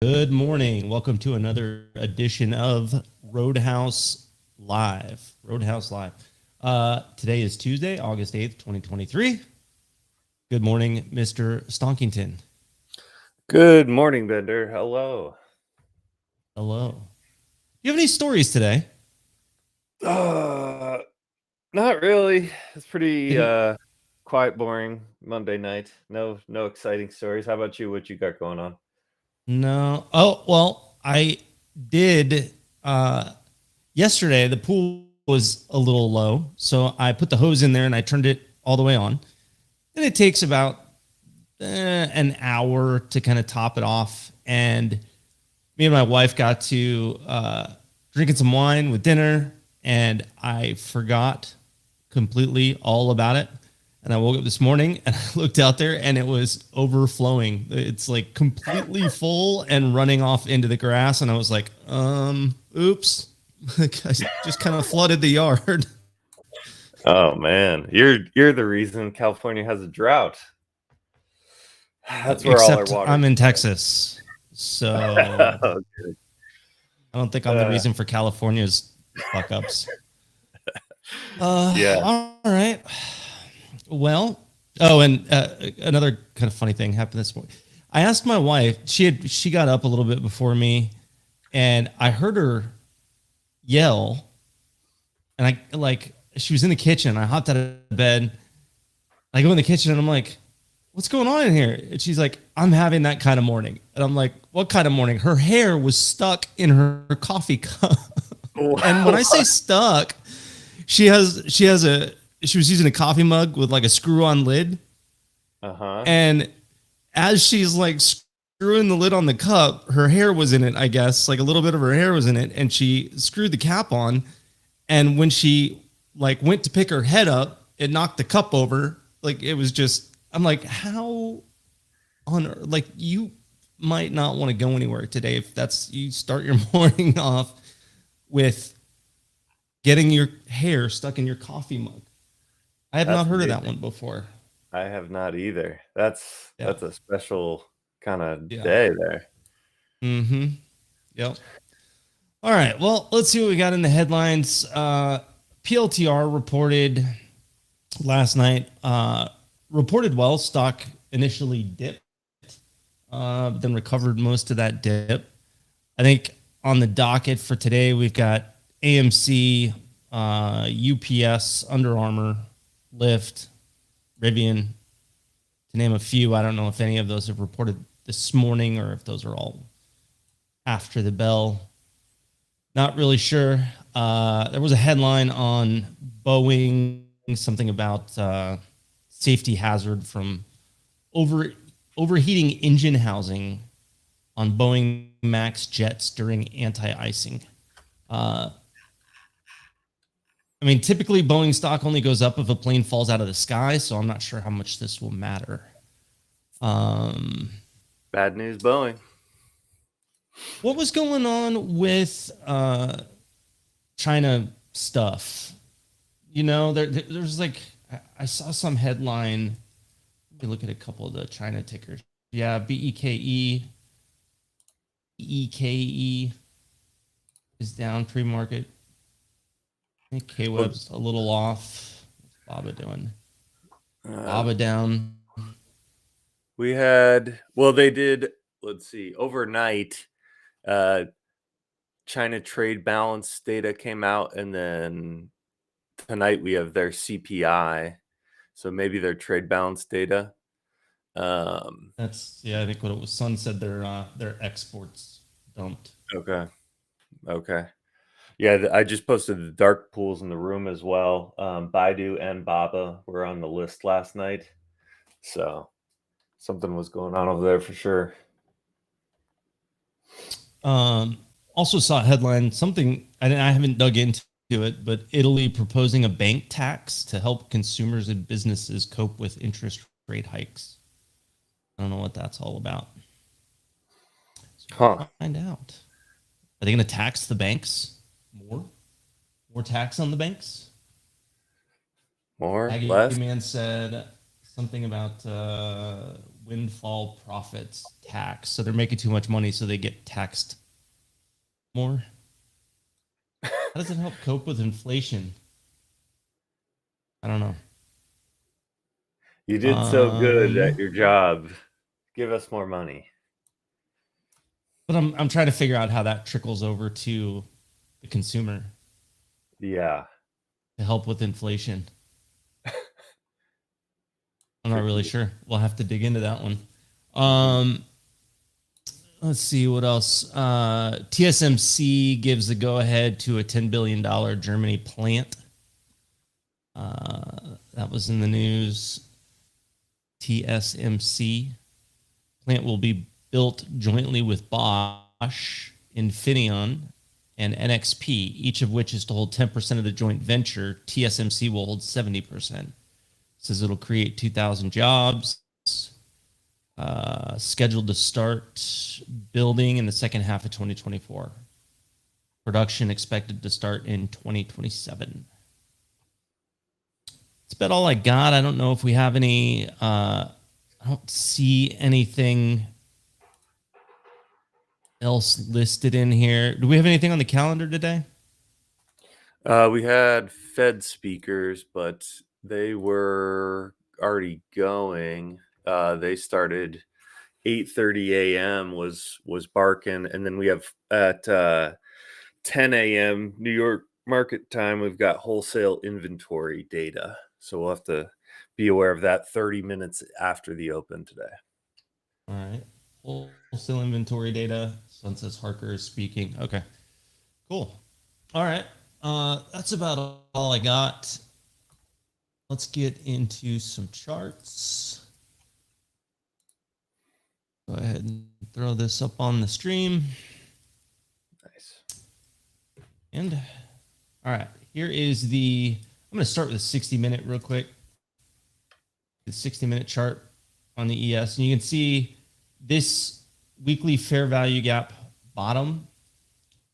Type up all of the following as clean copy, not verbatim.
Good morning. Welcome to another edition of Roadhouse Live. Roadhouse Live. Today is Tuesday, August 8th, 2023. Good morning, Mr. Stonkington. Good morning, Bender. Hello. Hello. Do you have any stories today? Uh, Not really. It's pretty Any- quiet, boring Monday night. No exciting stories. How about you? What you got going on? No. Oh, well, I did. Yesterday, the pool was a little low. So I put the hose in there and I turned it all the way on. And it takes about an hour to kind of top it off. And me and my wife got to drinking some wine with dinner, and I forgot completely all about it. And I woke up this morning and I looked out there and it was overflowing. It's like completely full and running off into the grass. And I was like, oops. I just kind of flooded the yard. Oh man, you're the reason California has a drought. That's where all our Except water. I'm in Texas. So Okay. I don't think I'm the reason for California's fuck ups. Yeah. All right. Well, oh, and another kind of funny thing happened this morning. I asked my wife. She got up a little bit before me, and I heard her yell. And she was in the kitchen. I hopped out of bed. I go in the kitchen and I'm like, "What's going on in here?" And she's like, "I'm having that kind of morning." And I'm like, "What kind of morning?" Her hair was stuck in her coffee cup. And when I say stuck, she was using a coffee mug with like a screw on lid. Uh-huh. And as she's like screwing the lid on the cup, her hair was in it, I guess. Like a little bit of her hair was in it. And she screwed the cap on. And when she like went to pick her head up, it knocked the cup over. Like it was just, I'm like, how on earth? Like you might not want to go anywhere today if that's you start your morning off with getting your hair stuck in your coffee mug. I have That's not heard of that amazing. one before. I have not either. That's Yeah. a special kind of Yeah. day there. Mm-hmm. Yep. All right. Well, let's see what we got in the headlines. PLTR reported last night. Reported well. Stock initially dipped, but then recovered most of that dip. I think on the docket for today, we've got AMC, UPS, Under Armour, Lyft, Rivian, to name a few. I don't know if any of those have reported this morning or if those are all after the bell. Not really sure. There was a headline on Boeing, something about safety hazard from overheating engine housing on Boeing Max jets during anti-icing. I mean, typically Boeing stock only goes up if a plane falls out of the sky, so I'm not sure how much this will matter. Bad news, Boeing. What was going on with China stuff? You know, there's like I saw some headline. Let me look at a couple of the China tickers. Yeah, EKE is down pre-market. I think K-Web's a little off. What's Baba doing? Baba down. They did, let's see, overnight, China trade balance data came out, and then tonight we have their CPI. So maybe their trade balance data. That's I think what it was. Sun said their exports dumped. Okay. Yeah, I just posted the dark pools in the room as well. Baidu and Baba were on the list last night. So something was going on over there for sure. Also saw a headline, something I haven't dug into it, but Italy proposing a bank tax to help consumers and businesses cope with interest rate hikes. I don't know what that's all about. So we'll find out. Are they going to tax the banks more? More tax on the banks? More, Aggie less. Man said something about windfall profits tax. So they're making too much money, so they get taxed more. How does it help cope with inflation? I don't know. You did so good at your job. Give us more money. But I'm trying to figure out how that trickles over to the consumer Yeah. to help with inflation. I'm not really sure. We'll have to dig into that one. Let's see what else. TSMC gives the go ahead to a $10 billion Germany plant. That was in the news. TSMC plant will be built jointly with Bosch, Infineon, and NXP, each of which is to hold 10% of the joint venture. TSMC will hold 70%. It says it'll create 2,000 jobs. Scheduled to start building in the second half of 2024. Production expected to start in 2027. That's about all I got. I don't know if we have any. I don't see anything else listed in here. Do we have anything on the calendar today? We had Fed speakers, but they were already going. They started 8:30 a.m. was barking, and then we have at 10 a.m. New York market time. We've got wholesale inventory data, so we'll have to be aware of that 30 minutes after the open today. All right. Wholesale inventory data. Sun says Harker is speaking. Okay. Cool. All right. That's about all I got. Let's get into some charts. Go ahead and throw this up on the stream. Nice. And all right, here is the, I'm going to start with a 60-minute real quick. The 60-minute chart on the ES. And you can see this weekly fair value gap bottom.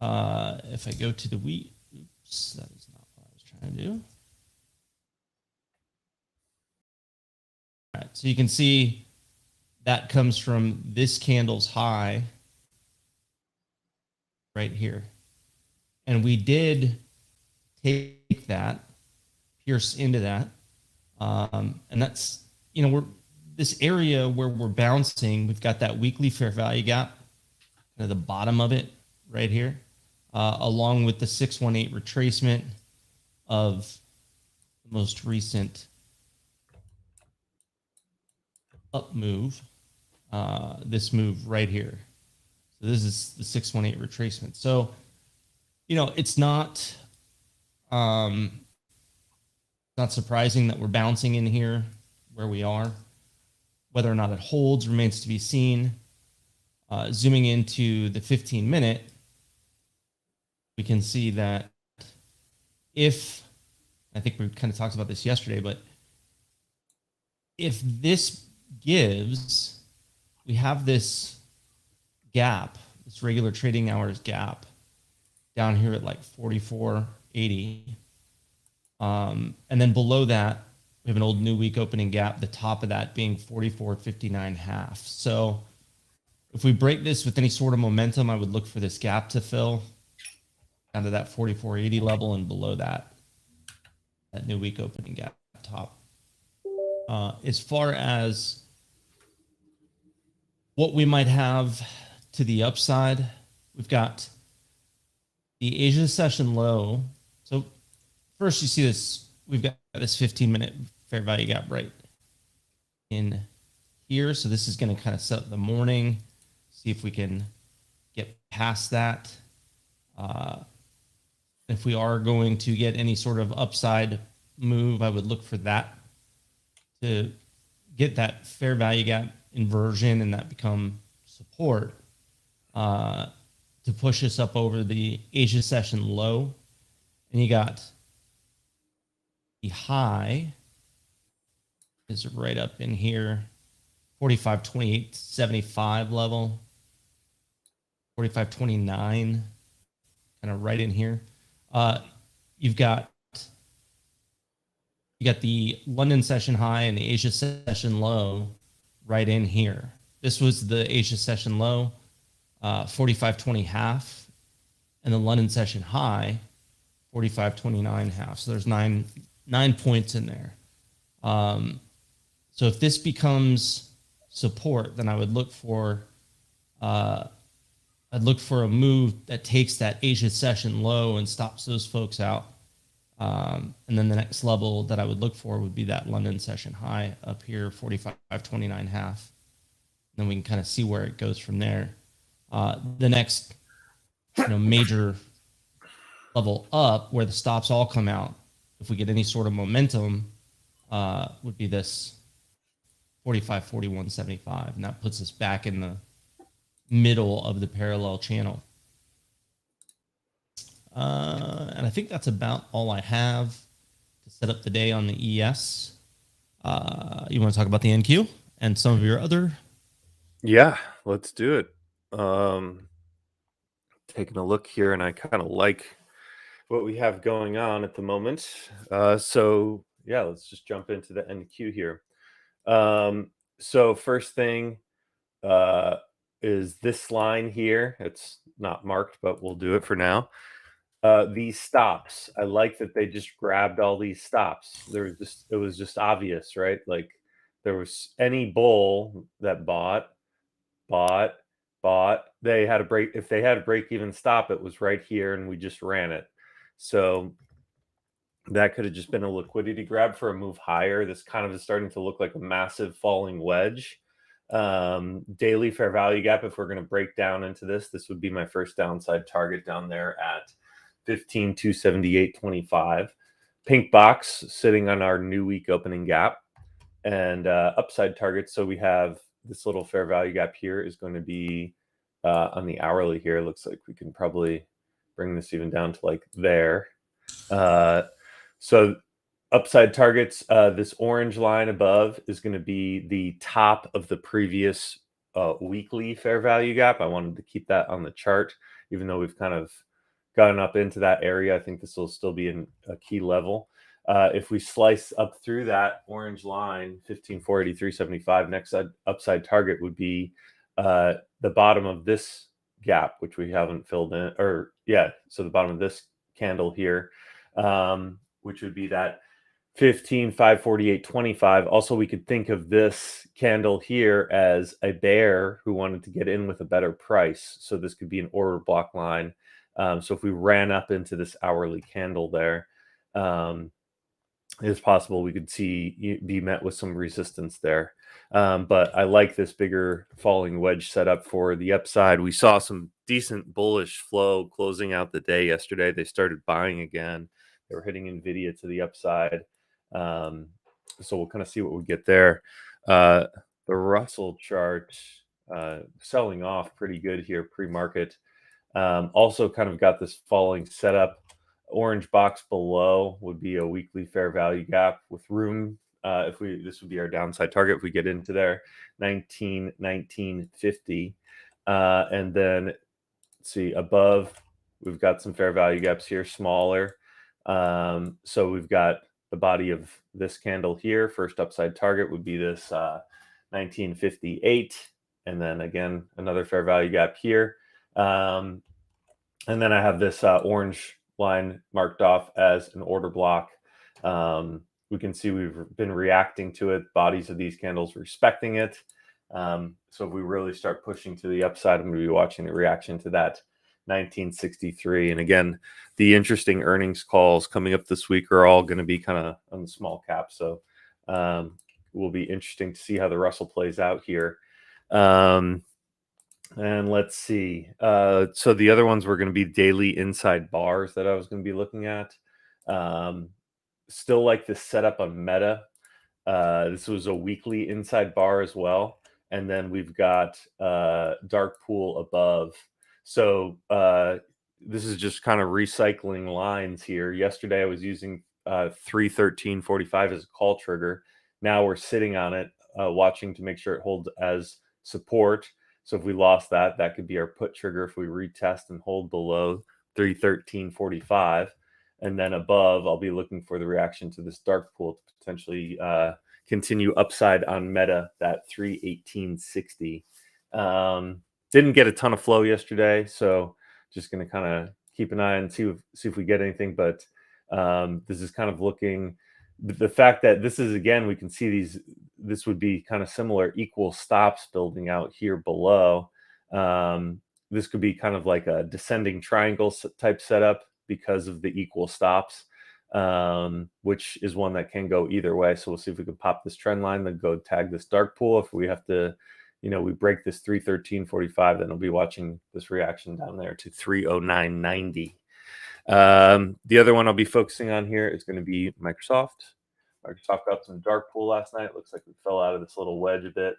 If I go to the wheat, oops, that is not what I was trying to do. All right, so you can see that comes from this candle's high right here. And we did take that, pierce into that. And that's, you know, we're this area where we're bouncing, we've got that weekly fair value gap, kind of the bottom of it right here, along with the 618 retracement of the most recent up move, this move right here. So this is the 618 retracement. So, you know, it's not surprising that we're bouncing in here where we are. Whether or not it holds remains to be seen. Zooming into the 15-minute, we can see that if, I think we kind of talked about this yesterday, but if this gives, we have this gap, this regular trading hours gap down here at like 44.80. And then below that, we have an old new week opening gap, the top of that being 44.59.5. So if we break this with any sort of momentum, I would look for this gap to fill down to that 44.80 level and below that, that new week opening gap top. As far as what we might have to the upside, we've got the Asia session low. So first you see this, we've got this 15-minute fair value gap right in here. So this is going to kind of set the morning, see if we can get past that. If we are going to get any sort of upside move, I would look for that to get that fair value gap inversion and that become support to push us up over the Asia session low. And you got the high is right up in here, 45.28.75 level, 45.29, kind of right in here. You got the London session high and the Asia session low right in here. This was the Asia session low, 45.20 half, and the London session high, 45.29 half. So there's nine points in there. So if this becomes support, then I would look for a move that takes that Asia session low and stops those folks out. And then the next level that I would look for would be that London session high up here, 45.29 half. Then we can kind of see where it goes from there. The next, major level up where the stops all come out, if we get any sort of momentum, would be this 45.41.75, and that puts us back in the middle of the parallel channel. And I think that's about all I have to set up the day on the ES. You want to talk about the NQ and some of your other? Yeah, let's do it. Taking a look here, and I kind of like what we have going on at the moment. So yeah, let's just jump into the NQ here. So first thing is this line here. It's not marked, but we'll do it for now. These stops, I like that they just grabbed all these stops. It was just obvious, right? Like there was any bull that bought, they had a break. If they had a break even stop, it was right here, and we just ran it. So that could have just been a liquidity grab for a move higher. This kind of is starting to look like a massive falling wedge. Daily fair value gap, if we're going to break down into this would be my first downside target down there at 15,278.25. Pink box sitting on our new week opening gap, and upside targets. So we have this little fair value gap here is going to be on the hourly here. It looks like we can probably bring this even down to like there. So upside targets, this orange line above is going to be the top of the previous weekly fair value gap. I wanted to keep that on the chart, even though we've kind of gotten up into that area. I think this will still be a key level. If we slice up through that orange line, 15,483.75, next upside target would be the bottom of this gap, which we haven't filled in, so the bottom of this candle here, which would be that 15,548.25. Also, we could think of this candle here as a bear who wanted to get in with a better price. So this could be an order block line. So if we ran up into this hourly candle there, it's possible we could be met with some resistance there. But I like this bigger falling wedge setup for the upside. We saw some decent bullish flow closing out the day yesterday. They started buying again. They were hitting NVIDIA to the upside. So we'll kind of see what we get there. The Russell chart selling off pretty good here pre-market. Also kind of got this falling setup. Orange box below would be a weekly fair value gap with room. This would be our downside target if we get into there, 19.50. And then let's see above, we've got some fair value gaps here, smaller. So we've got the body of this candle here. First upside target would be this 19.58, and then again another fair value gap here. And then I have this orange line marked off as an order block. We can see we've been reacting to it. Bodies of these candles respecting it. So if we really start pushing to the upside, I'm going to be watching the reaction to that 1963. And again, the interesting earnings calls coming up this week are all going to be kind of on the small cap. So it will be interesting to see how the Russell plays out here. And let's see. So the other ones were going to be daily inside bars that I was going to be looking at. Still like this setup on Meta. This was a weekly inside bar as well. And then we've got dark pool above. So this is just kind of recycling lines here. Yesterday I was using 313.45 as a call trigger. Now we're sitting on it, watching to make sure it holds as support. So if we lost that, that could be our put trigger if we retest and hold below 313.45. And then above, I'll be looking for the reaction to this dark pool to potentially continue upside on Meta, that 318.60. Didn't get a ton of flow yesterday, so just going to kind of keep an eye and see if we get anything. But this is kind of looking, the fact that this is, again, we can see this would be kind of similar equal stops building out here below. This could be kind of like a descending triangle type setup because of the equal stops, which is one that can go either way. So we'll see if we can pop this trend line, then go tag this dark pool. If we have to, we break this 313.45, then we'll be watching this reaction down there to 309.90. The other one I'll be focusing on here is going to be Microsoft. Microsoft got some dark pool last night. Looks like we fell out of this little wedge a bit.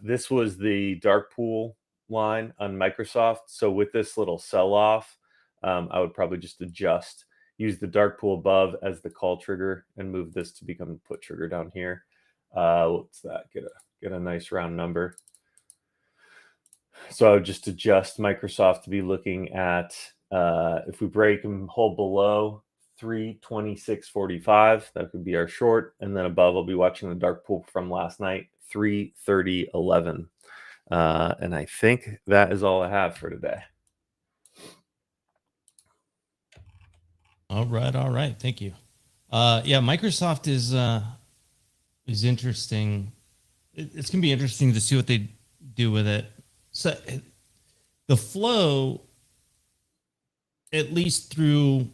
This was the dark pool line on Microsoft. So with this little sell-off, I would probably just use the dark pool above as the call trigger and move this to become the put trigger down here. What's that? Get a nice round number. So I would just adjust Microsoft to be looking at, if we break and hold below 326.45, that could be our short. And then above, I'll be watching the dark pool from last night, 330.11. And I think that is all I have for today. All right. Thank you. Yeah, Microsoft is interesting. It's gonna be interesting to see what they do with it. So the flow, at least through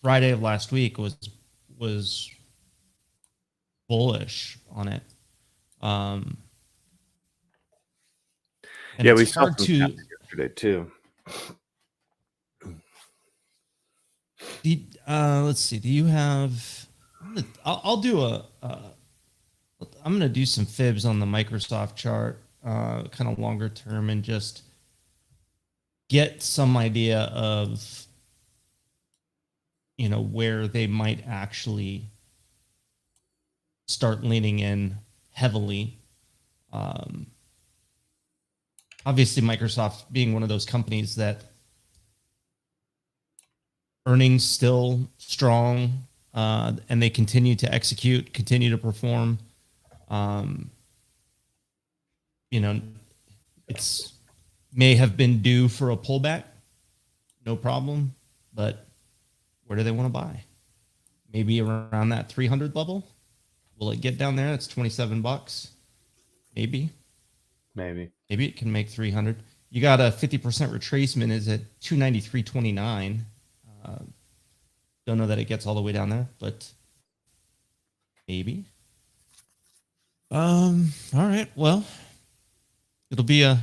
Friday of last week, was bullish on it. And yeah, we it's saw hard some to yesterday too. Let's see. Do you have? I'll do I'm gonna do some fibs on the Microsoft chart, kind of longer term, and just get some idea of where they might actually start leaning in heavily. Obviously, Microsoft being one of those companies that earnings still strong, and they continue to execute, continue to perform. It's may have been due for a pullback, no problem, but where do they want to buy? Maybe around that 300 level. Will it get down there? That's $27. Maybe it can make 300. You got a 50% retracement is at 293.29. Don't know that it gets all the way down there, but maybe. All right. Well, it'll be a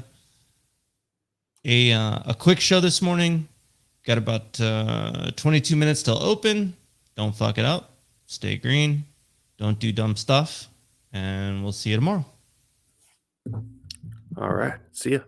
quick show this morning. Got about 22 minutes till open. Don't fuck it up. Stay green. Don't do dumb stuff. And we'll see you tomorrow. All right. See ya.